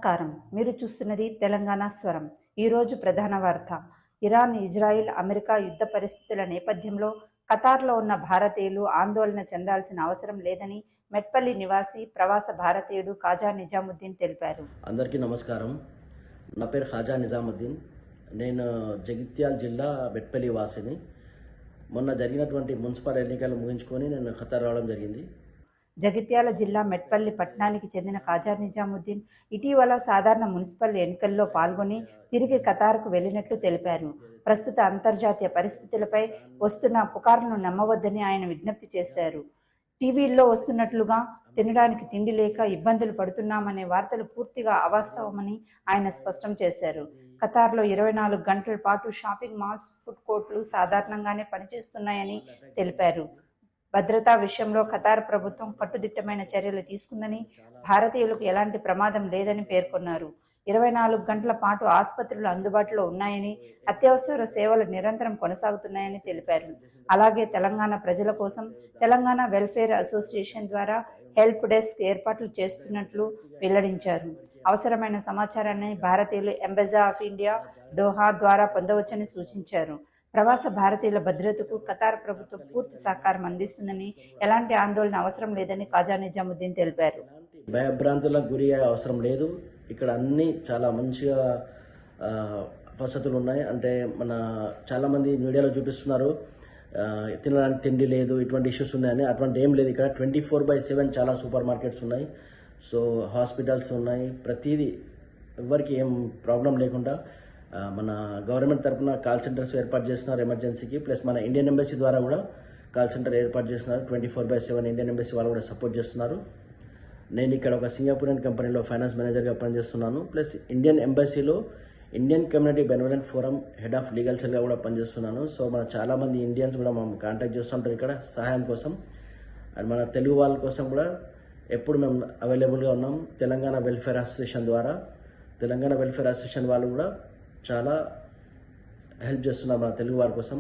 నమస్కారం. మీరు చూస్తున్నది తెలంగాణ స్వరం. ఈరోజు ప్రధాన వార్త. ఇరాన్, ఇజ్రాయిల్, అమెరికా యుద్ధ పరిస్థితుల నేపథ్యంలో ఖతార్లో ఉన్న భారతీయులు ఆందోళన చెందాల్సిన అవసరం లేదని మెట్పల్లి నివాసి ప్రవాస భారతీయుడు ఖాజా నిజాముద్దీన్ తెలిపారు. అందరికీ నమస్కారం. నా పేరు ఖాజా నిజాముద్దీన్. నేను జగిత్యాల జిల్లా మెట్పల్లి వాసిని. మొన్న జరిగినటువంటి మున్సిపల్ ఎన్నికలు ముగించుకొని నేను ఖతార్ రావడం జరిగింది. జగిత్యాల జిల్లా మెట్పల్లి పట్టణానికి చెందిన ఖాజా నిజాముద్దీన్ ఇటీవల సాధారణ మున్సిపల్ ఎన్నికల్లో పాల్గొని తిరిగి ఖతార్కు వెళ్లినట్లు తెలిపారు. ప్రస్తుత అంతర్జాతీయ పరిస్థితులపై వస్తున్న పుకార్లను నమ్మవద్దని ఆయన విజ్ఞప్తి చేశారు. టీవీల్లో వస్తున్నట్లుగా తినడానికి తిండి లేక ఇబ్బందులు పడుతున్నామనే వార్తలు పూర్తిగా అవాస్తవమని ఆయన స్పష్టం చేశారు. ఖతార్లో 24 గంటల పాటు షాపింగ్ మాల్స్, ఫుడ్ కోర్టులు సాధారణంగానే పనిచేస్తున్నాయని తెలిపారు. భద్రతా విషయంలో ఖతార్ ప్రభుత్వం కట్టుదిట్టమైన చర్యలు తీసుకుందని, భారతీయులకు ఎలాంటి ప్రమాదం లేదని పేర్కొన్నారు. 24 గంటల పాటు ఆసుపత్రులు అందుబాటులో ఉన్నాయని, అత్యవసర సేవలు నిరంతరం కొనసాగుతున్నాయని తెలిపారు. అలాగే తెలంగాణ ప్రజల కోసం తెలంగాణ వెల్ఫేర్ అసోసియేషన్ ద్వారా హెల్ప్ డెస్క్ ఏర్పాట్లు చేస్తున్నట్లు వెల్లడించారు. అవసరమైన సమాచారాన్ని భారతీయులు ఎంబసీ ఆఫ్ ఇండియా, డోహా ద్వారా పొందవచ్చని సూచించారు. ప్రవాస భారతీయుల భద్రతకు ఖతార్ ప్రభుత్వం పూర్తి సహకారం అందిస్తుందని, ఎలాంటి ఆందోళన అవసరం లేదని ఖాజా నిజాముద్దీన్ తెలిపారు. భయభ్రాంతులకు గురి అవసరం లేదు. ఇక్కడ అన్ని చాలా మంచిగా వసతులు ఉన్నాయి. అంటే మన చాలామంది మీడియాలో చూపిస్తున్నారు తినడానికి తిండి లేదు, ఇటువంటి ఇష్యూస్ ఉన్నాయని. అటువంటి ఏం లేదు. ఇక్కడ 24/7 చాలా సూపర్ మార్కెట్స్ ఉన్నాయి. సో హాస్పిటల్స్ ఉన్నాయి. ప్రతిదీ ఎవరికి ఏం ప్రాబ్లం లేకుండా మన గవర్నమెంట్ తరఫున కాల్ సెంటర్స్ ఏర్పాటు చేస్తున్నారు ఎమర్జెన్సీకి. ప్లస్ మన ఇండియన్ ఎంబసీ ద్వారా కూడా కాల్ సెంటర్ ఏర్పాటు చేస్తున్నారు. 24/7 ఇండియన్ ఎంబసీ వాళ్ళు కూడా సపోర్ట్ చేస్తున్నారు. నేను ఇక్కడ ఒక సింగపూరియన్ కంపెనీలో ఫైనాన్స్ మేనేజర్గా పనిచేస్తున్నాను. ప్లస్ ఇండియన్ ఎంబసీలో Indian community benevolent forum head of legal సెల్గా కూడా పనిచేస్తున్నాను. సో మన చాలామంది ఇండియన్స్ కూడా మనం కాంటాక్ట్ చేస్తుంటారు ఇక్కడ సహాయం కోసం. అండ్ మన తెలుగు వాళ్ళ కోసం కూడా ఎప్పుడు మేము అవైలబుల్గా ఉన్నాం. తెలంగాణ వెల్ఫేర్ అసోసియేషన్ ద్వారా తెలంగాణ వెల్ఫేర్ అసోసియేషన్ వాళ్ళు కూడా చాలా హెల్ప్ చేస్తున్నారు మన తెలుగు వారి కోసం.